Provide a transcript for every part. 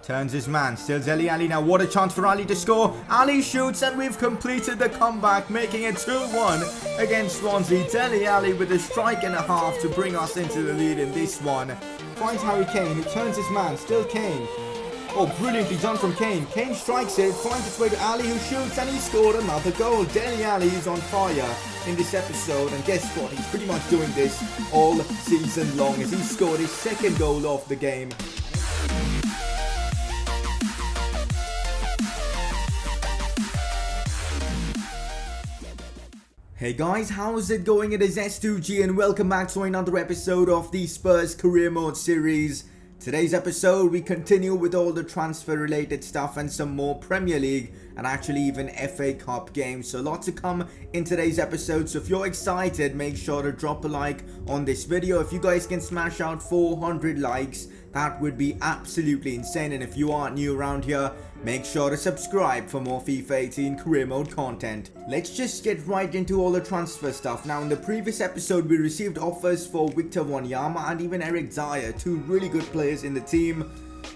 Turns his man, still Dele Alli now, what a chance for Ali to score. Ali shoots and we've completed the comeback, making it 2-1 against Swansea. Dele Alli with a strike and a half to bring us into the lead in this one. Finds Harry Kane, who turns his man, still Kane. Oh, brilliantly done from Kane. Kane strikes it, finds its way to Ali, who shoots, and he scored another goal. Dele Alli is on fire in this episode, and guess what? He's pretty much doing this all season long as he scored his second goal of the game. Hey guys, how's it going? It is S2G and welcome back to another episode of the Spurs Career Mode series. Today's episode, we continue with all the transfer related stuff and some more Premier League and actually even FA Cup games. So lots to come in today's episode. So if you're excited, make sure to drop a like on this video. If you guys can smash out 400 likes, that would be absolutely insane. And if you aren't new around here, make sure to subscribe for more FIFA 18 career mode content. Let's just get right into all the transfer stuff. Now in the previous episode we received offers for Victor Wanyama and even Eric Dyer, two really good players in the team.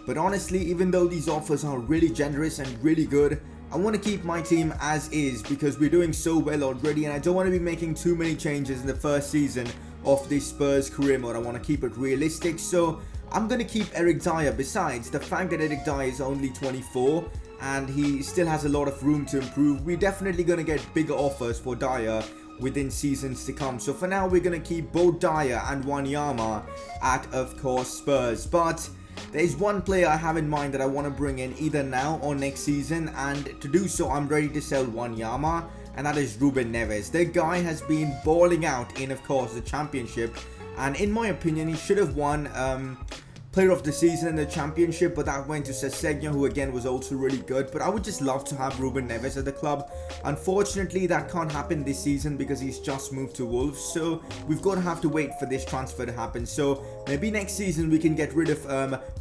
But honestly, even though these offers are really generous and really good, I want to keep my team as is because we're doing so well already and I don't want to be making too many changes in the first season of this Spurs career mode. I want to keep it realistic, so I'm going to keep Eric Dyer. Besides, the fact that Eric Dyer is only 24 and he still has a lot of room to improve, we're definitely going to get bigger offers for Dyer within seasons to come. So for now, we're going to keep both Dyer and Wanyama at, of course, Spurs. But there's one player I have in mind that I want to bring in either now or next season, and to do so, I'm ready to sell Wanyama, and that is Ruben Neves. The guy has been balling out in, of course, the championship. And in my opinion, he should have won Player of the Season in the Championship, but that went to Sessegnon, who again was also really good. But I would just love to have Ruben Neves at the club. Unfortunately, that can't happen this season because he's just moved to Wolves. So we've got to have to wait for this transfer to happen. So maybe next season we can get rid of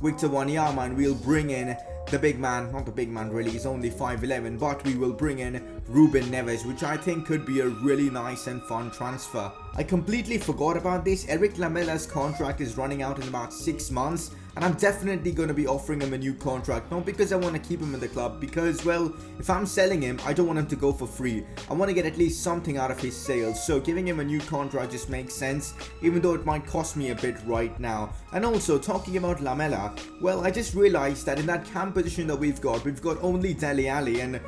Victor Wanyama and we'll bring in the big man. Not the big man really, he's only 5'11", but we will bring in Ruben Neves, which I think could be a really nice and fun transfer. I completely forgot about this. Eric Lamella's contract is running out in about 6 months, and I'm definitely going to be offering him a new contract. Not because I want to keep him in the club, because, well, if I'm selling him, I don't want him to go for free. I want to get at least something out of his sales, so giving him a new contract just makes sense, even though it might cost me a bit right now. And also, talking about Lamella, well, I just realized that in that cam position that we've got only Dele Alli and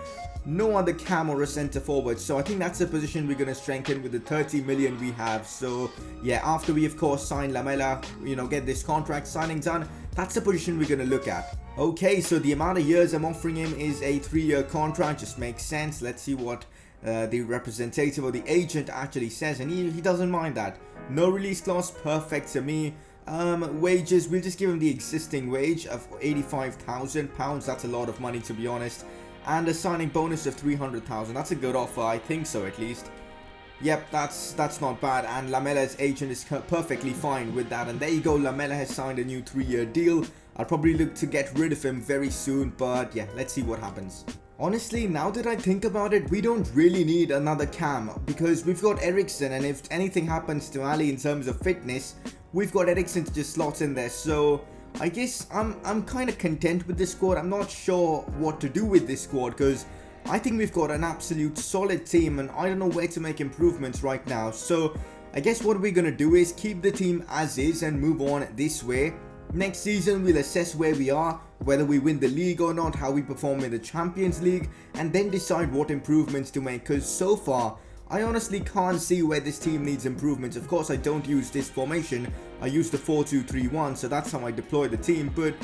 no other cam or a centre forward, so I think that's a position we're going to strengthen with the 30 million we have. So yeah, after we of course sign Lamella, get this contract signing done, that's the position we're going to look at. Okay, so the amount of years I'm offering him is a 3-year contract, just makes sense. Let's see what the representative or the agent actually says, and he doesn't mind that. No release clause, perfect to me. Wages, we'll just give him the existing wage of £85,000. That's a lot of money, to be honest. And a signing bonus of 300,000. That's a good offer, I think so at least. Yep, that's not bad, and Lamella's agent is perfectly fine with that. And there you go, Lamella has signed a new 3-year deal. I'll probably look to get rid of him very soon, but yeah, let's see what happens. Honestly, now that I think about it, we don't really need another cam because we've got Eriksen, and if anything happens to Ali in terms of fitness, we've got Eriksen to just slot in there. So I guess I'm kind of content with this squad. I'm not sure what to do with this squad because I think we've got an absolute solid team and I don't know where to make improvements right now. So I guess what we're going to do is keep the team as is and move on this way. Next season we'll assess where we are, whether we win the league or not, how we perform in the Champions League, and then decide what improvements to make, because so far I honestly can't see where this team needs improvements. Of course, I don't use this formation. I use the 4-2-3-1, so that's how I deploy the team. But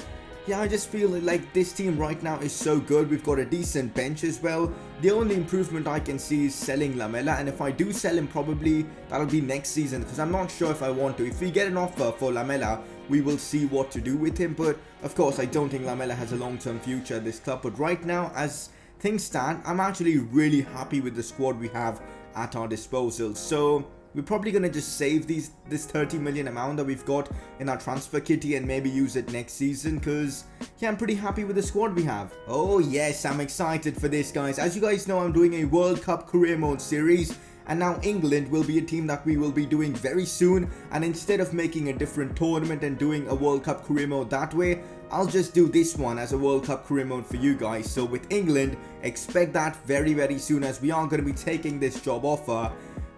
yeah, I just feel like this team right now is so good. We've got a decent bench as well. The only improvement I can see is selling Lamella, and if I do sell him, probably that'll be next season because I'm not sure if I want to. If we get an offer for Lamella, we will see what to do with him. But of course, I don't think Lamella has a long-term future at this club. But right now, as things stand, I'm actually really happy with the squad we have at our disposal. So we're probably going to just save this 30 million amount that we've got in our transfer kitty and maybe use it next season because yeah, I'm pretty happy with the squad we have. Oh yes, I'm excited for this, guys. As you guys know, I'm doing a World Cup career mode series, and now England will be a team that we will be doing very soon. And instead of making a different tournament and doing a World Cup career mode that way, I'll just do this one as a World Cup career mode for you guys. So with England, expect that very soon, as we are going to be taking this job offer.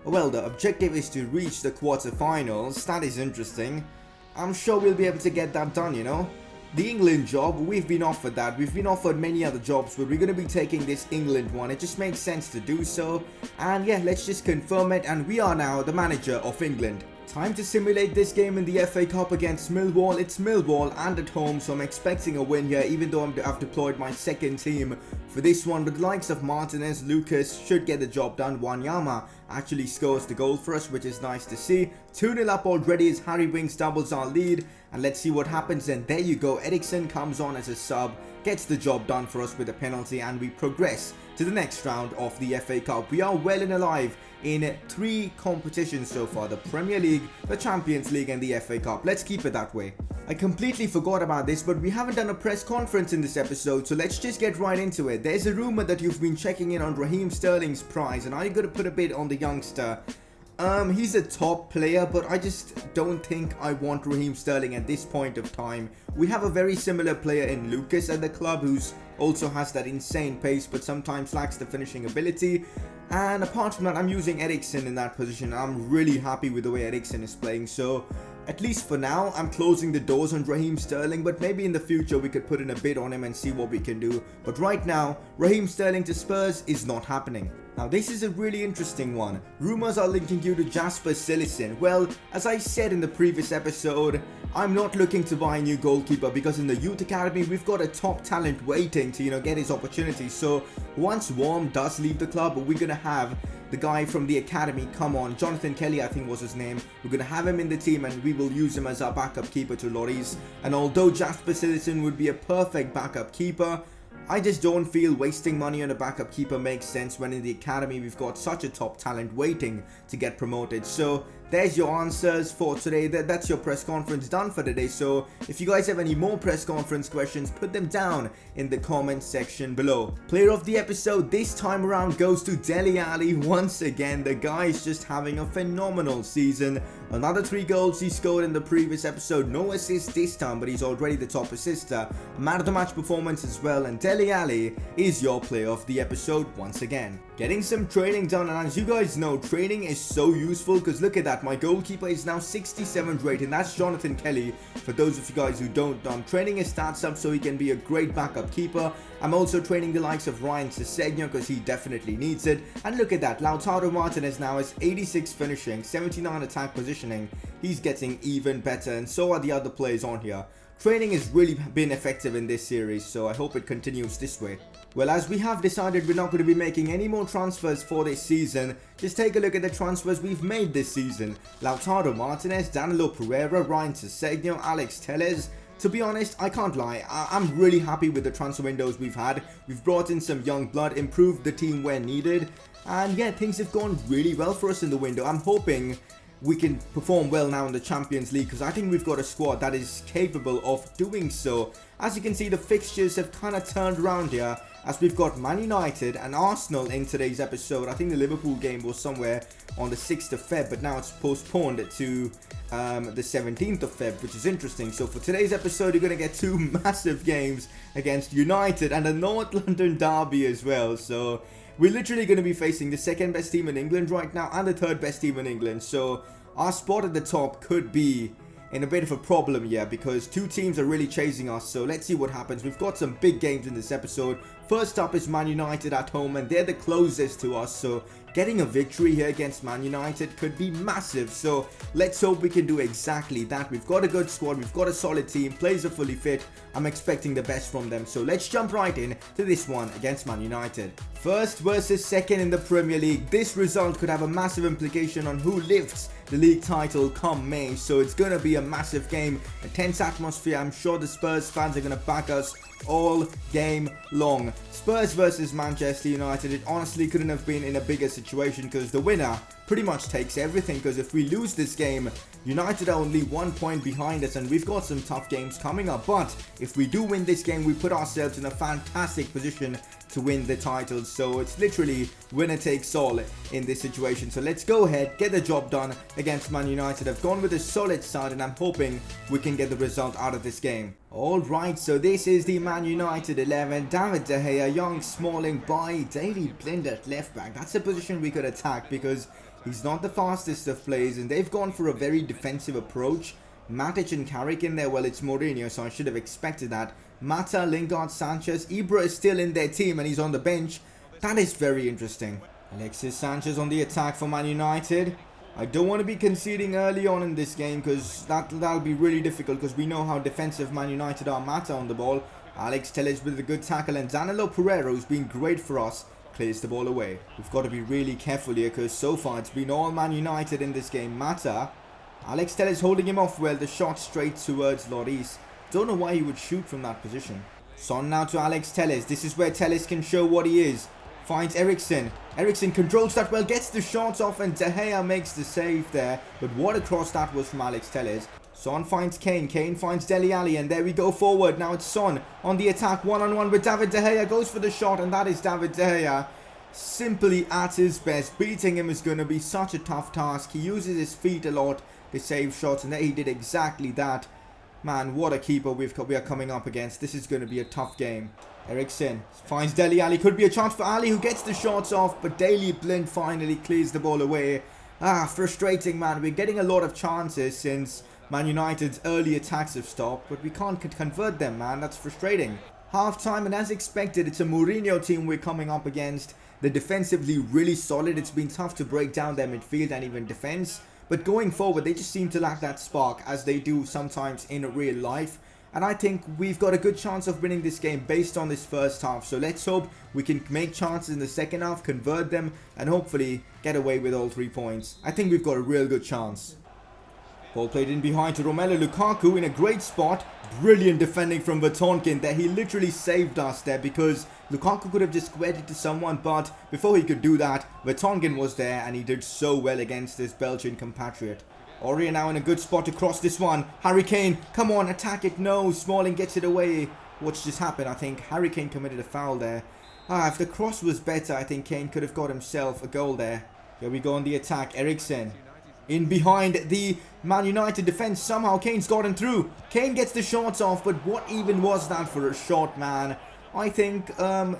Well, the objective is to reach the quarterfinals. That is interesting. I'm sure we'll be able to get that done, you know. The England job, we've been offered that. We've been offered many other jobs, but we're going to be taking this England one. It just makes sense to do so. And yeah, let's just confirm it. And we are now the manager of England. Time to simulate this game in the FA Cup against Millwall. It's Millwall and at home, so I'm expecting a win here, even though I've deployed my second team for this one. But the likes of Martinez, Lucas should get the job done. Wanyama actually scores the goal for us, which is nice to see. 2-0 up already as Harry Winks doubles our lead. And let's see what happens. And there you go. Eriksen comes on as a sub, gets the job done for us with a penalty, and we progress to the next round of the FA Cup. We are well and alive in 3 competitions so far: the Premier League, the Champions League and the FA Cup. Let's keep it that way. I completely forgot about this, but we haven't done a press conference in this episode, so let's just get right into it. There's a rumor that you've been checking in on Raheem Sterling's price, and are you going to put a bid on the youngster? He's a top player, but I just don't think I want Raheem Sterling at this point of time. We have a very similar player in Lucas at the club, who's also has that insane pace, but sometimes lacks the finishing ability. And apart from that, I'm using Eriksen in that position. I'm really happy with the way Eriksen is playing, so at least for now, I'm closing the doors on Raheem Sterling, but maybe in the future we could put in a bid on him and see what we can do. But right now, Raheem Sterling to Spurs is not happening. Now this is a really interesting one. Rumors are linking you to Jasper Cillessen. Well, as I said in the previous episode, I'm not looking to buy a new goalkeeper because in the youth academy we've got a top talent waiting to, get his opportunity. So once Worm does leave the club, we're gonna have the guy from the academy come on. Jonathan Kelly, I think was his name. We're gonna have him in the team and we will use him as our backup keeper to Lloris. And although Jasper Cillessen would be a perfect backup keeper, I just don't feel wasting money on a backup keeper makes sense when in the academy we've got such a top talent waiting to get promoted. So there's your answers for today. That's your press conference done for today. So if you guys have any more press conference questions, put them down in the comment section below. Player of the episode this time around goes to Dele Alli once again. The guy is just having a phenomenal season. Another 3 goals he scored in the previous episode. No assists this time, but he's already the top assister. A man of the match performance as well. And Dele Alli is your player of the episode once again. Getting some training done, and as you guys know, training is so useful because look at that. My goalkeeper is now 67th rated. That's Jonathan Kelly. For those of you guys who don't know, I'm training his stats up so he can be a great backup keeper. I'm also training the likes of Ryan Sessegnon because he definitely needs it. And look at that, Lautaro Martinez now has 86 finishing, 79 attack positioning. He's getting even better, and so are the other players on here. Training has really been effective in this series, so I hope it continues this way. Well, as we have decided we're not going to be making any more transfers for this season, just take a look at the transfers we've made this season. Lautaro Martinez, Danilo Pereira, Ryan Sessegnon, Alex Telles. To be honest, I can't lie, I'm really happy with the transfer windows we've had. We've brought in some young blood, improved the team where needed, and yeah, things have gone really well for us in the window. I'm hoping we can perform well now in the Champions League because I think we've got a squad that is capable of doing so. As you can see, the fixtures have kind of turned around here as we've got Man United and Arsenal in today's episode. I think the Liverpool game was somewhere on the 6th of Feb, but now it's postponed to the 17th of Feb, which is interesting. So for today's episode, you're going to get 2 massive games against United and a North London derby as well. So we're literally going to be facing the 2nd best team in England right now and the 3rd best team in England. So our spot at the top could be in a bit of a problem here because 2 teams are really chasing us. So let's see what happens. We've got some big games in this episode. First up is Man United at home, and they're the closest to us. So getting a victory here against Man United could be massive. So let's hope we can do exactly that. We've got a good squad. We've got a solid team. Players are fully fit. I'm expecting the best from them. So let's jump right in to this one against Man United. First versus second in the Premier League. This result could have a massive implication on who lifts the league title come May. So it's going to be a massive game, a tense atmosphere. I'm sure the Spurs fans are going to back us all game long. Spurs versus Manchester United. It honestly couldn't have been in a bigger situation because the winner pretty much takes everything, because if we lose this game, United are only 1 point behind us and we've got some tough games coming up. But if we do win this game, we put ourselves in a fantastic position to win the title. So it's literally winner takes all in this situation. So let's go ahead, get the job done against Man United. I've gone with a solid side and I'm hoping we can get the result out of this game. Alright, so this is the Man United 11. David De Gea, Young, Smalling, Bailly, Daley Blind at left back. That's a position we could attack because he's not the fastest of players and they've gone for a very defensive approach. Matic and Carrick in there, well, it's Mourinho, so I should have expected that. Mata, Lingard, Sanchez, Ibra is still in their team and he's on the bench. That is very interesting. Alexis Sanchez on the attack for Man United. I don't want to be conceding early on in this game because that'll be really difficult because we know how defensive Man United are. Mata on the ball. Alex Telles with a good tackle and Danilo Pereira, who's been great for us, clears the ball away. We've got to be really careful here because so far it's been all Man United in this game. Mata. Alex Telles holding him off well. The shot straight towards Lloris. Don't know why he would shoot from that position. Son now to Alex Telles. This is where Telles can show what he is. Finds Eriksen. Eriksen controls that well, gets the shots off and De Gea makes the save there. But what a cross that was from Alex Telles. Son finds Kane. Kane finds Dele Alli and there we go forward. Now it's Son on the attack, one-on-one with David De Gea. Goes for the shot and that is David De Gea. Simply at his best. Beating him is going to be such a tough task. He uses his feet a lot to save shots and there he did exactly that. Man, what a keeper we are coming up against. This is going to be a tough game. Eriksen finds Dele Alli. Could be a chance for Ali who gets the shots off. But Daley Blind finally clears the ball away. Frustrating, man. We're getting a lot of chances since Man United's early attacks have stopped. But we can't convert them, man. That's frustrating. Half time and as expected, it's a Mourinho team we're coming up against. They're defensively really solid. It's been tough to break down their midfield and even defense. But going forward, they just seem to lack that spark as they do sometimes in real life. And I think we've got a good chance of winning this game based on this first half. So let's hope we can make chances in the second half, convert them, and hopefully get away with all 3 points. I think we've got a real good chance. Ball played in behind to Romelu Lukaku in a great spot. Brilliant defending from Vertonghen there. He literally saved us there because Lukaku could have just squared it to someone. But before he could do that, Vertonghen was there and he did so well against his Belgian compatriot. Aurier now in a good spot to cross this one. Harry Kane, come on, attack it. No, Smalling gets it away. What's just happened? I think Harry Kane committed a foul there. If the cross was better, I think Kane could have got himself a goal there. Here we go on the attack. Eriksen. In behind the Man United defense. Somehow Kane's gotten through. Kane gets the shots off, but what even was that for a shot, man? I think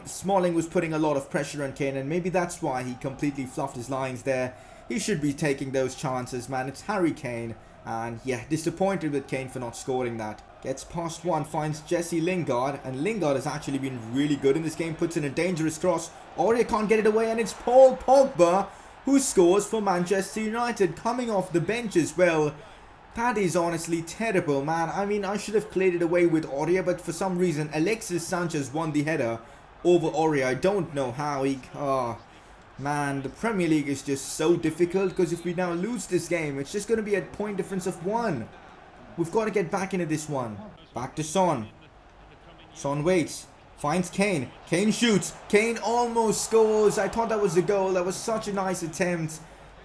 Smalling was putting a lot of pressure on Kane, and maybe that's why he completely fluffed his lines there. He should be taking those chances, man. It's Harry Kane, and yeah, disappointed with Kane for not scoring that. Gets past one, finds Jesse Lingard, and Lingard has actually been really good in this game. Puts in a dangerous cross. Aurier can't get it away, and it's Paul Pogba who scores for Manchester United, coming off the bench as well. That is honestly terrible, man. I mean, I should have cleared it away with Aurier, but for some reason, Alexis Sanchez won the header over Aurier. I don't know how he... man, the Premier League is just so difficult because if we now lose this game, it's just going to be a point difference of 1. We've got to get back into this one. Back to Son. Son waits. Finds Kane. Kane shoots. Kane almost scores. I thought that was a goal. That was such a nice attempt.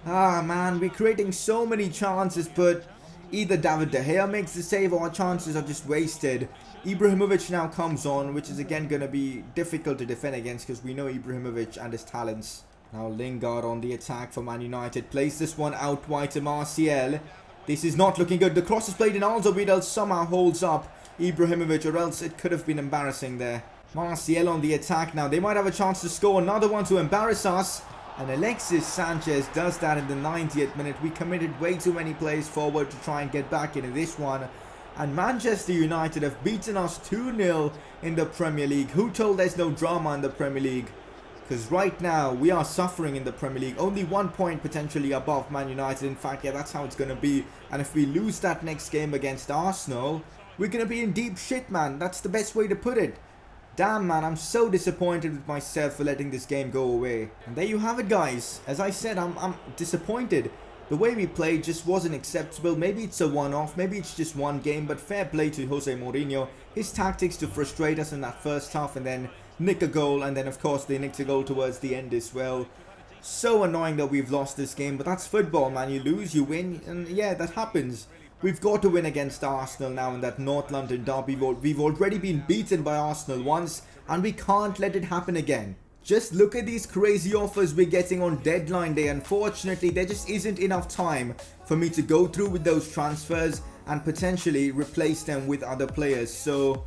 Man, we're creating so many chances, but either David De Gea makes the save or our chances are just wasted. Ibrahimovic now comes on, which is again going to be difficult to defend against because we know Ibrahimovic and his talents. Now Lingard on the attack for Man United. Plays this one out wide to Martial. This is not looking good. The cross is played in Alderweireld somehow holds up Ibrahimovic, or else it could have been embarrassing there. Martial on the attack now. They might have a chance to score another one to embarrass us. And Alexis Sanchez does that in the 90th minute. We committed way too many plays forward to try and get back into this one. And Manchester United have beaten us 2-0 in the Premier League. Who told there's no drama in the Premier League? Because right now we are suffering in the Premier League. Only 1 point potentially above Man United. In fact, yeah, that's how it's going to be. And if we lose that next game against Arsenal, we're going to be in deep shit, man. That's the best way to put it. Damn, man, I'm so disappointed with myself for letting this game go away. And there you have it, guys. As I said, I'm disappointed. The way we played just wasn't acceptable. Maybe it's a one-off, maybe it's just one game, but fair play to Jose Mourinho. His tactics to frustrate us in that first half and then nick a goal, and then of course they nicked a goal towards the end as well. So annoying that we've lost this game, but that's football, man. You lose, you win, and yeah, that happens. We've got to win against Arsenal now in that North London derby. We've already been beaten by Arsenal once, and we can't let it happen again. Just look at these crazy offers we're getting on deadline day. Unfortunately, there just isn't enough time for me to go through with those transfers and potentially replace them with other players. So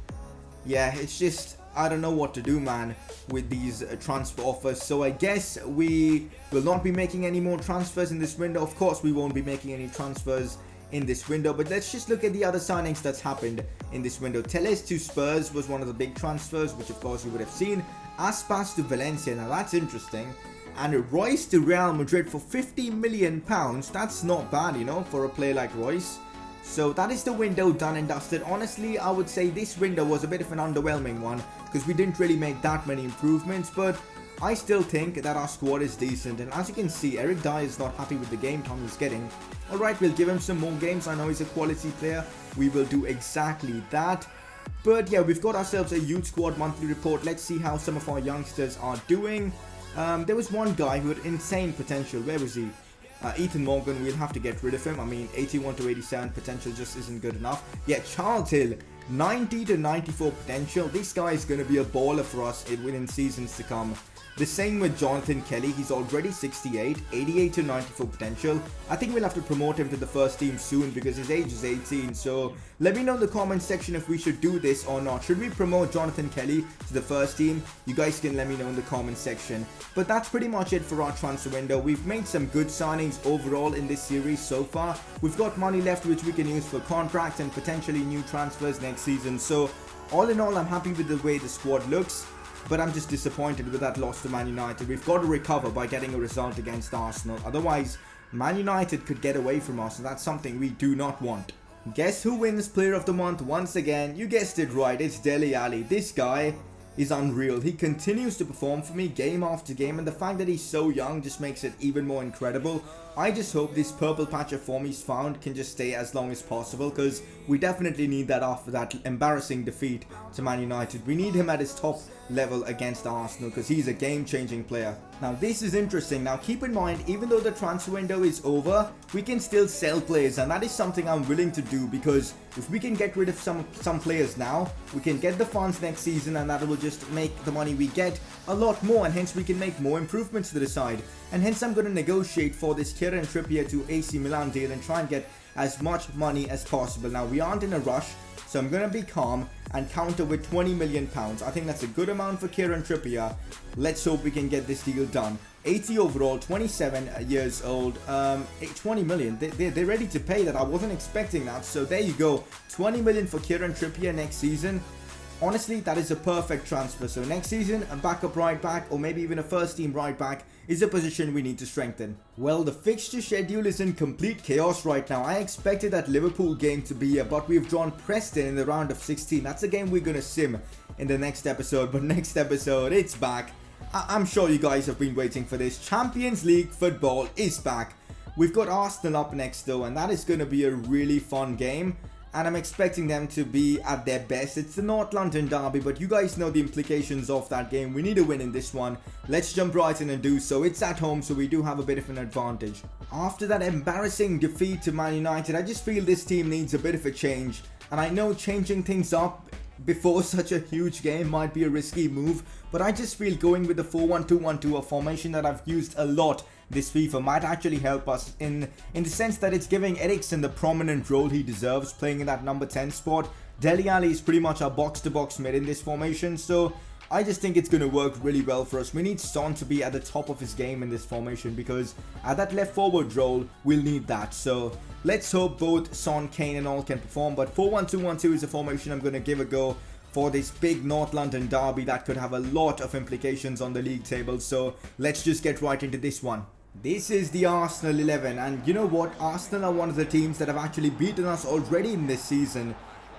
yeah, it's just, I don't know what to do, man, with these transfer offers. So I guess we will not be making any more transfers in this window. Of course, we won't be making any transfers in this window, but let's just look at the other signings that's happened in this window. Teles to Spurs was one of the big transfers, which of course you would have seen. Aspas to Valencia, now that's interesting. And Royce to Real Madrid for £50 million. That's not bad, you know, for a player like Royce. So that is the window done and dusted. Honestly, I would say this window was a bit of an underwhelming one because we didn't really make that many improvements, but I still think that our squad is decent. And as you can see, Eric Dyer is not happy with the game time he's getting. Alright, we'll give him some more games. I know he's a quality player. We will do exactly that. But yeah, we've got ourselves a youth squad monthly report. Let's see how some of our youngsters are doing. There was one guy who had insane potential. Where was he? Ethan Morgan, we'll have to get rid of him. I mean, 81 to 87 potential just isn't good enough. Yeah, Charles Hill, 90 to 94 potential. This guy is going to be a baller for us within seasons to come. The same with Jonathan Kelly. He's already 68, 88 to 94 potential. I think we'll have to promote him to the first team soon because his age is 18. So let me know in the comment section if we should do this or not. Should we promote Jonathan Kelly to the first team? You guys can let me know in the comment section. But that's pretty much it for our transfer window. We've made some good signings overall in this series so far. We've got money left which we can use for contracts and potentially new transfers next season. So all in all, I'm happy with the way the squad looks. But I'm just disappointed with that loss to Man United. We've got to recover by getting a result against Arsenal. Otherwise, Man United could get away from us, and that's something we do not want. Guess who wins Player of the Month once again? You guessed it right, it's Dele Alli. This guy is unreal. He continues to perform for me game after game, and the fact that he's so young just makes it even more incredible. I just hope this purple patch of form he's found can just stay as long as possible, because we definitely need that after that embarrassing defeat to Man United. We need him at his top level against Arsenal because he's a game-changing player. Now this is interesting. Now keep in mind, even though the transfer window is over, we can still sell players, and that is something I'm willing to do, because if we can get rid of some players now, we can get the funds next season, and that will just make the money we get a lot more, and hence we can make more improvements to the side. And hence I'm going to negotiate for this Kieran Trippier to AC Milan deal and try and get as much money as possible. Now we aren't in a rush, so I'm going to be calm and counter with £20 million. I think that's a good amount for Kieran Trippier. Let's hope we can get this deal done. 80 overall, 27 years old, 20 million. They're ready to pay that. I wasn't expecting that. So there you go. 20 million for Kieran Trippier next season. Honestly, that is a perfect transfer. So next season, a backup right back or maybe even a first team right back is a position we need to strengthen. Well, the fixture schedule is in complete chaos right now. I expected that Liverpool game to be here, but we've drawn Preston in the round of 16. That's a game we're going to sim in the next episode. But next episode, it's back. I'm sure you guys have been waiting for this. Champions League football is back. We've got Arsenal up next though, and that is going to be a really fun game. And I'm expecting them to be at their best. It's the North London derby, but you guys know the implications of that game. We need a win in this one. Let's jump right in and do so. It's at home, so we do have a bit of an advantage. After that embarrassing defeat to Man United, I just feel this team needs a bit of a change. And I know changing things up before such a huge game might be a risky move, but I just feel going with the 4-1-2-1-2, a formation that I've used a lot this FIFA, might actually help us in the sense that it's giving Eriksen the prominent role he deserves, playing in that number 10 spot. Dele Alli is pretty much our box-to-box mid in this formation, so I just think it's going to work really well for us. We need Son to be at the top of his game in this formation, because at that left forward role, we'll need that. So let's hope both Son, Kane and all can perform, but 4-1-2-1-2 is a formation I'm going to give a go for this big North London derby that could have a lot of implications on the league table. So let's just get right into this one. This is the Arsenal 11, and you know what? Arsenal are one of the teams that have actually beaten us already in this season,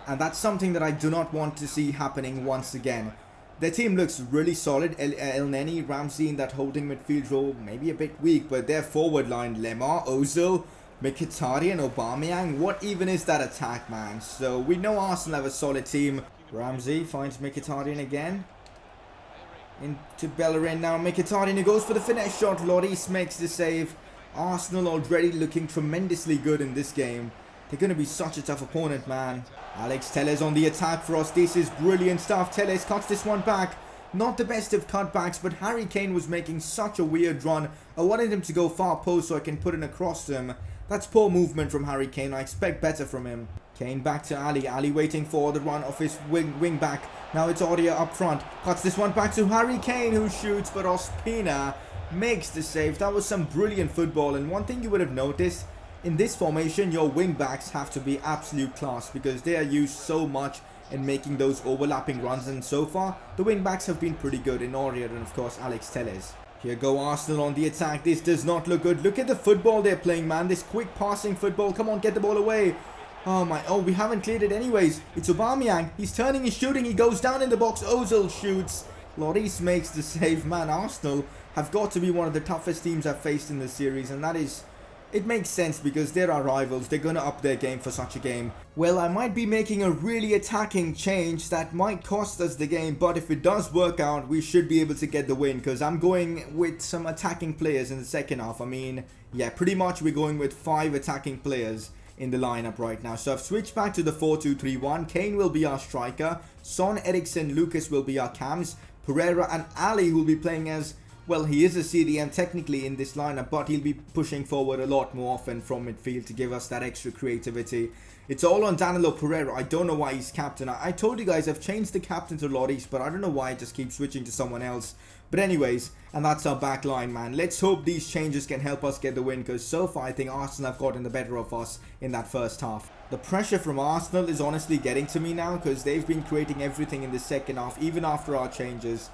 and that's something that I do not want to see happening once again. Their team looks really solid. El Neni, Ramsey in that holding midfield role, maybe a bit weak, but their forward line, Lemar, Ozil, Mkhitaryan, Aubameyang, what even is that attack, man? So we know Arsenal have a solid team. Ramsey finds Mkhitaryan again. Into Bellerin now. Mkhitaryan goes for the finesse shot. Lloris makes the save. Arsenal already looking tremendously good in this game. They're going to be such a tough opponent, man. Alex Telles on the attack for us. This is brilliant stuff. Telles cuts this one back. Not the best of cutbacks, but Harry Kane was making such a weird run. I wanted him to go far post so I can put it across him. That's poor movement from Harry Kane. I expect better from him. Kane back to Ali. Ali waiting for the run of his wing back. Now it's Audia up front. Cuts this one back to Harry Kane, who shoots, but Ospina makes the save. That was some brilliant football. And one thing you would have noticed, in this formation, your wing backs have to be absolute class because they are used so much in making those overlapping runs, and so far the wing backs have been pretty good in Auria and of course Alex Telles. Here go Arsenal on the attack. This does not look good. Look at the football they're playing, man. This quick passing football. Come on, get the ball away. Oh, we haven't cleared it anyways. It's Aubameyang. He's turning, he's shooting, he goes down in the box. Ozil shoots. Lloris makes the save. Man, Arsenal have got to be one of the toughest teams I've faced in this series, and that is... It makes sense because they're our rivals. They're going to up their game for such a game. Well, I might be making a really attacking change that might cost us the game, but if it does work out, we should be able to get the win because I'm going with some attacking players in the second half. I mean, yeah, pretty much we're going with 5 attacking players in the lineup right now. So I've switched back to the 4-2-3-1. Kane will be our striker. Son, Eriksen, Lucas will be our cams. Pereira and Ali will be playing as... Well, he is a CDM technically in this lineup, but he'll be pushing forward a lot more often from midfield to give us that extra creativity. It's all on Danilo Pereira. I don't know why he's captain. I told you guys I've changed the captain to Lloris, but I don't know why I just keep switching to someone else. But anyways, and that's our back line, man. Let's hope these changes can help us get the win, because so far I think Arsenal have gotten the better of us in that first half. The pressure from Arsenal is honestly getting to me now, because they've been creating everything in the second half, even after our changes.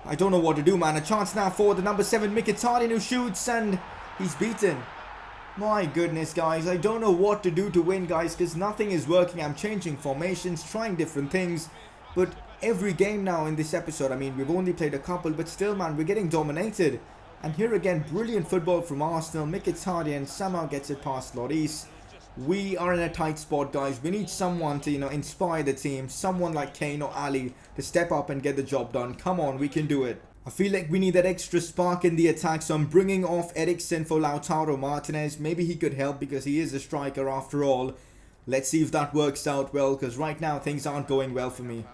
I don't know what to do, man. A chance now for the number 7 Mkhitaryan, who shoots, and he's beaten. My goodness, guys. I don't know what to do to win, guys, because nothing is working. I'm changing formations, trying different things. But every game now in this episode, I mean, we've only played a couple, but still, man, we're getting dominated. And here again, brilliant football from Arsenal. Mkhitaryan somehow gets it past Lloris. We are in a tight spot, guys. We need someone to, inspire the team. Someone like Kane or Ali to step up and get the job done. Come on, we can do it. I feel like we need that extra spark in the attack, so I'm bringing off Eriksen for Lautaro Martinez. Maybe he could help because he is a striker after all. Let's see if that works out well, because right now things aren't going well for me.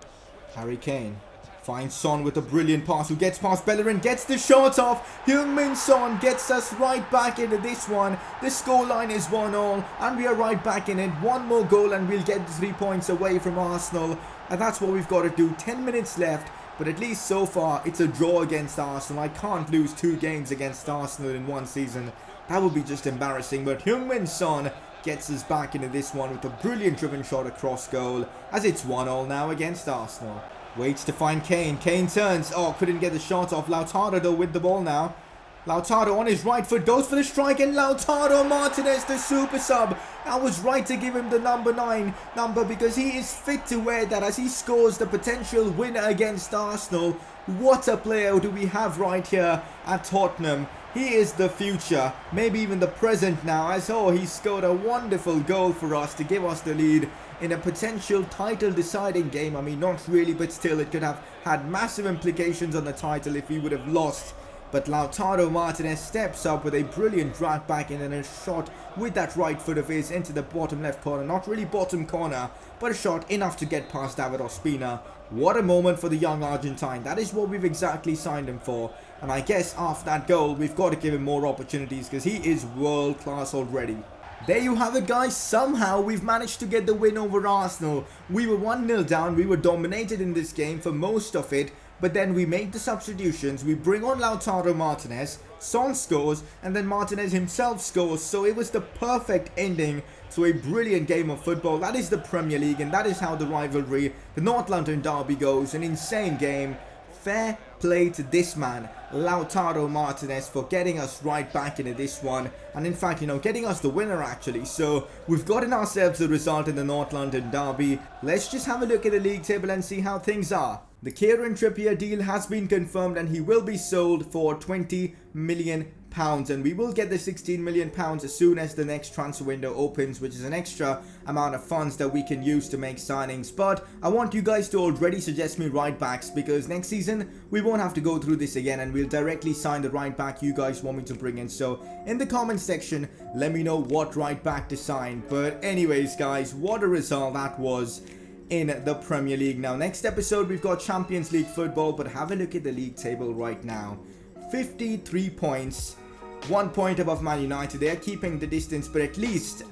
Harry Kane finds Son with a brilliant pass, who gets past Bellerin, gets the shot off. Heung-min Son gets us right back into this one. The scoreline is 1-1 and we are right back in it. One more goal and we'll get the 3 points away from Arsenal. And that's what we've got to do. 10 minutes left, but at least so far it's a draw against Arsenal. I can't lose 2 games against Arsenal in one season. That would be just embarrassing. But Heung-min Son gets us back into this one with a brilliant driven shot across goal, as it's 1-1 now against Arsenal. Waits to find Kane. Kane turns. Oh, couldn't get the shot off. Lautaro though with the ball now. Lautaro on his right foot goes for the strike, and Lautaro Martinez, the super sub. I was right to give him the number 9 number because he is fit to wear that as he scores the potential winner against Arsenal. What a player do we have right here at Tottenham. He is the future, maybe even the present now, as he scored a wonderful goal for us to give us the lead in a potential title deciding game. I mean, not really, but still it could have had massive implications on the title if we would have lost. But Lautaro Martinez steps up with a brilliant drag back and then a shot with that right foot of his into the bottom left corner. Not really bottom corner, but a shot enough to get past David Ospina. What a moment for the young Argentine. That is what we've exactly signed him for. And I guess after that goal, we've got to give him more opportunities because he is world class already. There you have it, guys. Somehow we've managed to get the win over Arsenal. We were 1-0 down. We were dominated in this game for most of it. But then we make the substitutions. We bring on Lautaro Martinez. Son scores. And then Martinez himself scores. So it was the perfect ending to a brilliant game of football. That is the Premier League. And that is how the rivalry, the North London derby, goes. An insane game. Fair play to this man, Lautaro Martinez, for getting us right back into this one. And in fact, getting us the winner actually. So we've gotten ourselves a result in the North London derby. Let's just have a look at the league table and see how things are. The Kieran Trippier deal has been confirmed and he will be sold for £20 million, and we will get the £16 million as soon as the next transfer window opens, which is an extra amount of funds that we can use to make signings. But I want you guys to already suggest me right backs, because next season we won't have to go through this again and we'll directly sign the right back you guys want me to bring in. So in the comment section, let me know what right back to sign. But anyways guys, what a result that was in the Premier League. Now next episode we've got Champions League football, but have a look at the league table right now. 53 points, 1 point above Man United. They are keeping the distance, but at least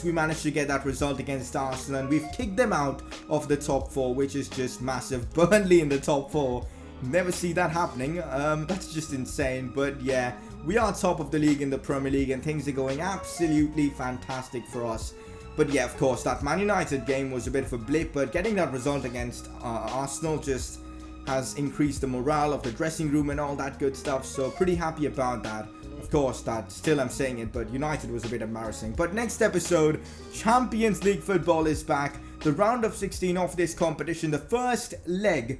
we managed to get that result against Arsenal and we've kicked them out of the top 4, which is just massive. Burnley in the top 4, never see that happening. That's just insane. But yeah, we are top of the league in the Premier League and things are going absolutely fantastic for us. But yeah, of course, that Man United game was a bit of a blip, but getting that result against Arsenal just has increased the morale of the dressing room and all that good stuff, so pretty happy about that. Of course, that still I'm saying it, but United was a bit embarrassing. But next episode, Champions League football is back. The round of 16 of this competition, the first leg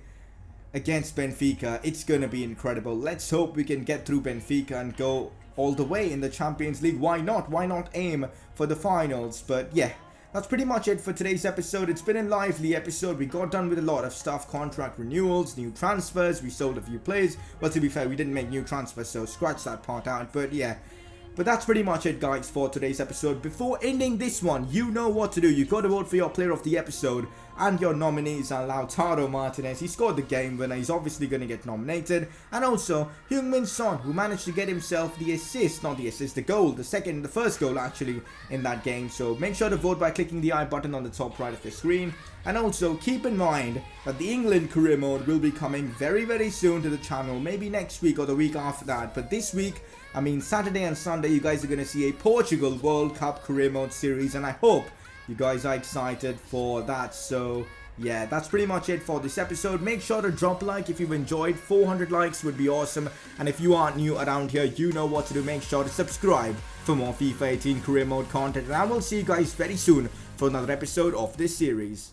against Benfica. It's going to be incredible. Let's hope we can get through Benfica and go all the way in the Champions League. Why not? Why not aim for the finals? But yeah, that's pretty much it for today's episode. It's been a lively episode. We got done with a lot of stuff. Contract renewals, new transfers. We sold a few players. Well, to be fair, we didn't make new transfers, so scratch that part out. But yeah, but that's pretty much it, guys, for today's episode. Before ending this one, you know what to do. You got to vote for your player of the episode, and your nominees are Lautaro Martinez. He scored the game winner. He's obviously going to get nominated. And also Heung-min Son, who managed to get himself the assist, not the assist, the goal, the first goal actually in that game. So make sure to vote by clicking the I button on the top right of the screen. And also keep in mind that the England career mode will be coming very, very soon to the channel. Maybe next week or the week after that. But this week, I mean Saturday and Sunday, you guys are going to see a Portugal World Cup career mode series. And I hope you guys are excited for that. So yeah, that's pretty much it for this episode. Make sure to drop a like if you've enjoyed. 400 likes would be awesome. And if you aren't new around here, you know what to do. Make sure to subscribe for more FIFA 18 career mode content. And I will see you guys very soon for another episode of this series.